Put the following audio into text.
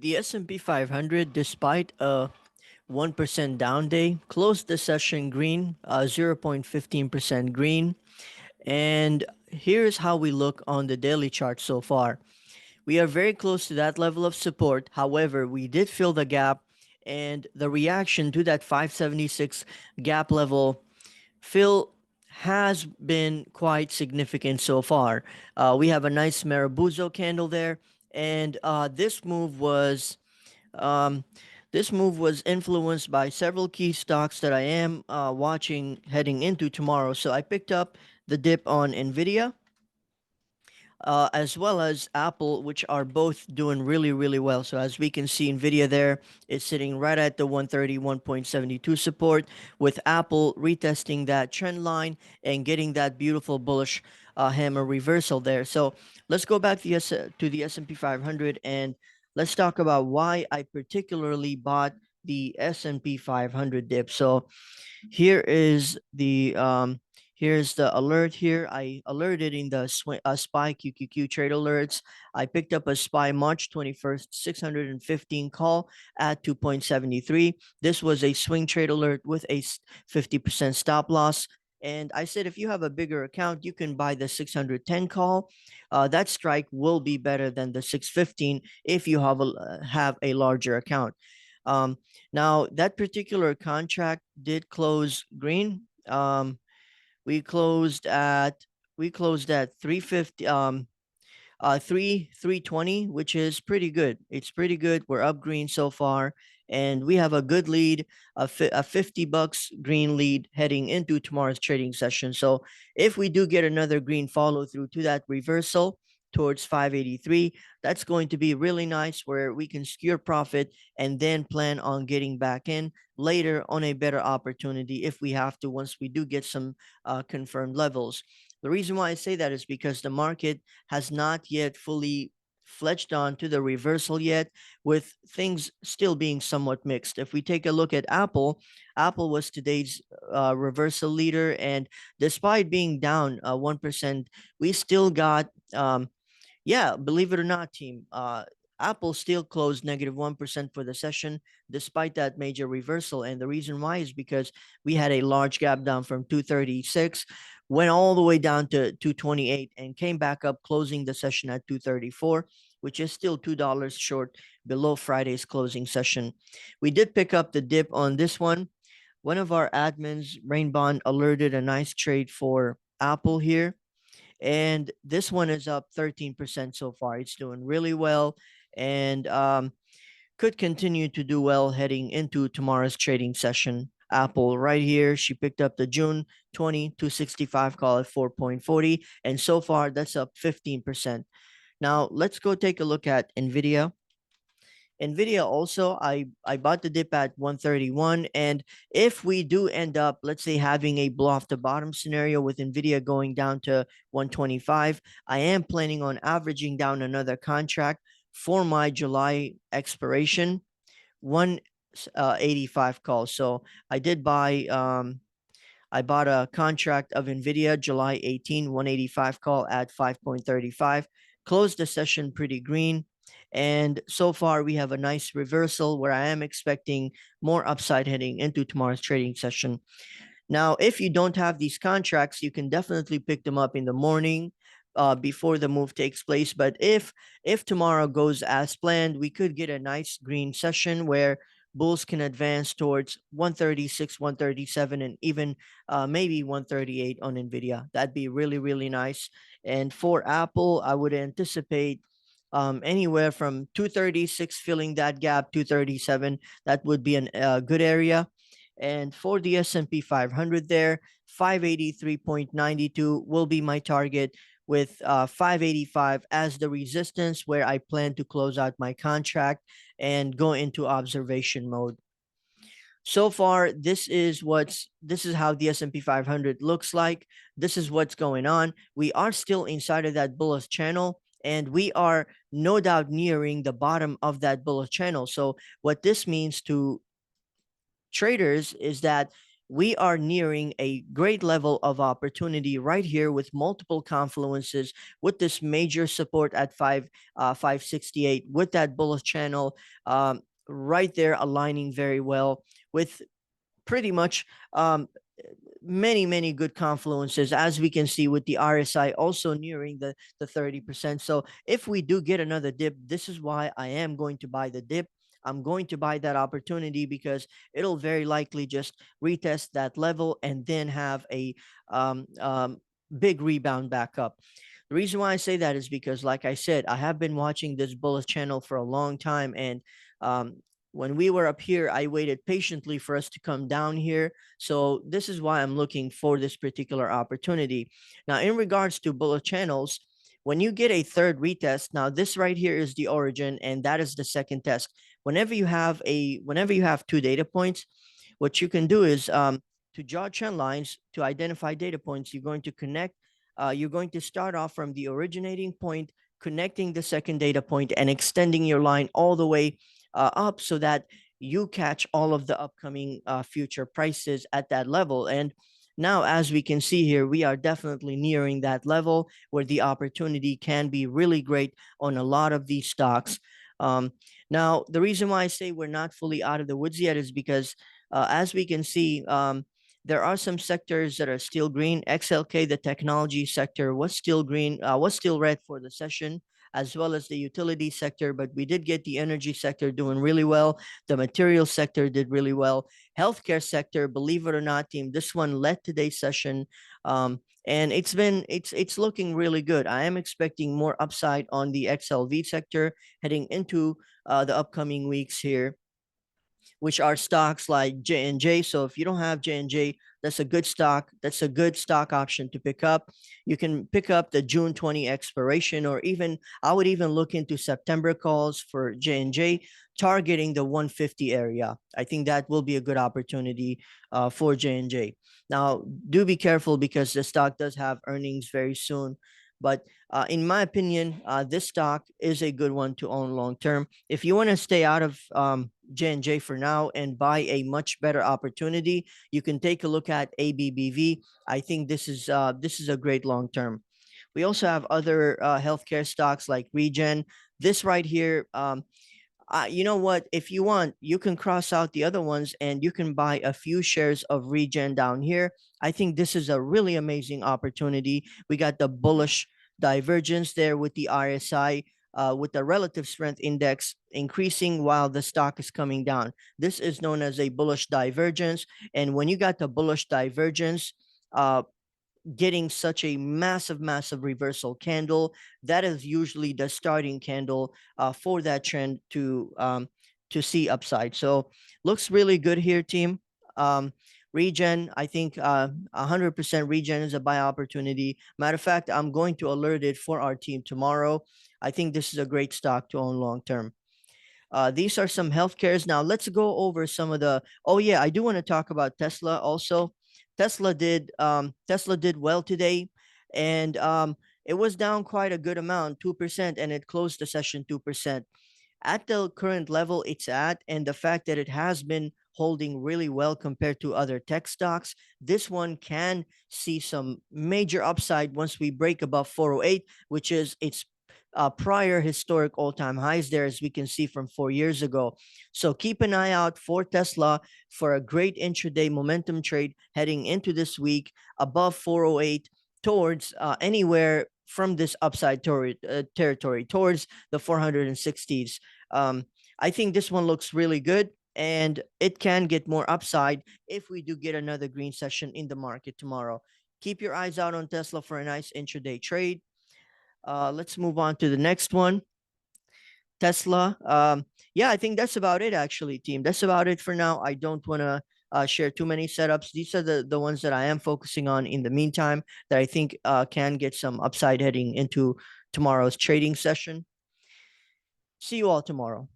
The S&P 500, despite a 1% down day, closed the session green, 0.15% green. And here's how we look on the daily chart so far. We are very close to that level of support. However, we did fill the gap, and the reaction to that 576 gap level fill has been quite significant so far. We have a nice Marabuzzo candle there, and um, this move was influenced by several key stocks that I am watching heading into tomorrow. So I picked up the dip on Nvidia, as well as Apple, which are both doing really, really well. So as we can see, Nvidia there is sitting right at the 131.72 support, with Apple retesting that trend line and getting that beautiful bullish hammer reversal there. So let's go back to the S&P 500, and let's talk about why I particularly bought the S&P 500 dip. So here is the here's the alert here. I alerted in the SPY QQQ trade alerts. I picked up a SPY March 21st 615 call at 2.73. This was a swing trade alert with a 50% stop loss. And I said, if you have a bigger account, you can buy the 610 call. That strike will be better than the 615 if you have a larger account. Um, Now, that particular contract did close green. We closed at we closed at 350 320, which is pretty good. It's pretty good. We're up green so far, and we have a good lead, a $50 green lead heading into tomorrow's trading session. So if we do get another green follow through to that reversal towards 583, that's going to be really nice, where we can secure profit and then plan on getting back in later on a better opportunity if we have to, once we do get some confirmed levels. The reason why I say that is because the market has not yet fully fledged on to the reversal yet, with things still being somewhat mixed. If we take a look at Apple, Apple was today's reversal leader, and despite being down 1%, we still got yeah, believe it or not, team. Apple still closed negative 1% for the session despite that major reversal. And the reason why is because we had a large gap down from 236, went all the way down to 228, and came back up, closing the session at 234, which is still $2 short below Friday's closing session. We did pick up the dip on this one. One of our admins, Rainbond, alerted a nice trade for Apple here, and this one is up 13% so far. It's doing really well, and could continue to do well heading into tomorrow's trading session. Apple right here, she picked up the June 265 call at 4.40, and so far that's up 15%. Now let's go take a look at Nvidia. Nvidia also, I bought the dip at 131, and if we do end up, let's say, having a blow off the bottom scenario with Nvidia going down to 125, I am planning on averaging down another contract for my July expiration, 185 calls. So I bought a contract of Nvidia July 18, 185 call at 5.35, closed the session pretty green. And so far, we have a nice reversal where I am expecting more upside heading into tomorrow's trading session. Now, if you don't have these contracts, you can definitely pick them up in the morning before the move takes place. But if tomorrow goes as planned, we could get a nice green session where bulls can advance towards 136, 137, and even maybe 138 on Nvidia. That'd be really, really nice. And for Apple, I would anticipate anywhere from 236 filling that gap, 237. That would be a good area. And for the S&P 500 there, 583.92 will be my target, with 585 as the resistance, where I plan to close out my contract and go into observation mode. So far, this is how the S&P 500 looks like. This is what's going on. We are still inside of that bullish channel, and we are no doubt nearing the bottom of that bullish channel. So what this means to traders is that we are nearing a great level of opportunity right here with multiple confluences with this major support at 568 with that bullish channel right there aligning very well with pretty much many good confluences, as we can see with the RSI also nearing the 30%. So if we do get another dip, this is why I am going to buy the dip. I'm going to buy that opportunity because it'll very likely just retest that level and then have a big rebound back up. The reason why I say that is because, like I said, I have been watching this bullish channel for a long time, and um, when we were up here, I waited patiently for us to come down here. So this is why I'm looking for this particular opportunity. Now, in regards to bullet channels, when you get a third retest, now this right here is the origin, and that is the second test. Whenever you have two data points, what you can do is to draw trend lines to identify data points. You're going to connect. You're going to start off from the originating point, connecting the second data point, and extending your line all the way up so that you catch all of the upcoming future prices at that level. And now, as we can see here, we are definitely nearing that level where the opportunity can be really great on a lot of these stocks. Um, Now, the reason why I say we're not fully out of the woods yet is because, as we can see, there are some sectors that are still green. XLK, the technology sector, was still green, was still red for the session, as well as the utility sector, but we did get the energy sector doing really well. The material sector did really well. Healthcare sector, believe it or not, team, this one led today's session. And it's looking really good. I am expecting more upside on the XLV sector heading into the upcoming weeks here, which are stocks like J&J. So if you don't have J&J, that's a good stock. That's a good stock option to pick up. You can pick up the June 20 expiration, or even I would even look into September calls for J&J targeting the 150 area. I think that will be a good opportunity for J&J. Now, do be careful because the stock does have earnings very soon. But in my opinion, this stock is a good one to own long term. If you want to stay out of J&J for now and buy a much better opportunity, you can take a look at ABBV. I think this is a great long term. We also have other healthcare stocks like Regen. This right here, you know what? If you want, you can cross out the other ones and you can buy a few shares of Regen down here. I think this is a really amazing opportunity. We got the bullish divergence there with the RSI, with the relative strength index increasing while the stock is coming down. This is known as a bullish divergence. And when you got the bullish divergence, getting such a massive reversal candle, that is usually the starting candle for that trend to see upside. So looks really good here, team. Regen, I think 100% Regen is a buy opportunity. Matter of fact, I'm going to alert it for our team tomorrow. I think this is a great stock to own long term. These are some healthcares. Now let's go over some of the. Oh yeah, I do want to talk about Tesla also. Tesla did well today, and it was down quite a good amount, 2%, and it closed the session 2%. At the current level it's at, and the fact that it has been holding really well compared to other tech stocks, this one can see some major upside once we break above 408, which is its prior historic all-time highs there, as we can see from 4 years ago. So keep an eye out for Tesla for a great intraday momentum trade heading into this week above 408 towards anywhere from this upside territory towards the 460s. I think this one looks really good, and it can get more upside if we do get another green session in the market tomorrow. Keep your eyes out on Tesla for a nice intraday trade. Let's move on to the next one. Tesla. Yeah, I think that's about it, actually, team. That's about it for now. I don't want to share too many setups. These are the ones that I am focusing on in the meantime that I think can get some upside heading into tomorrow's trading session. See you all tomorrow.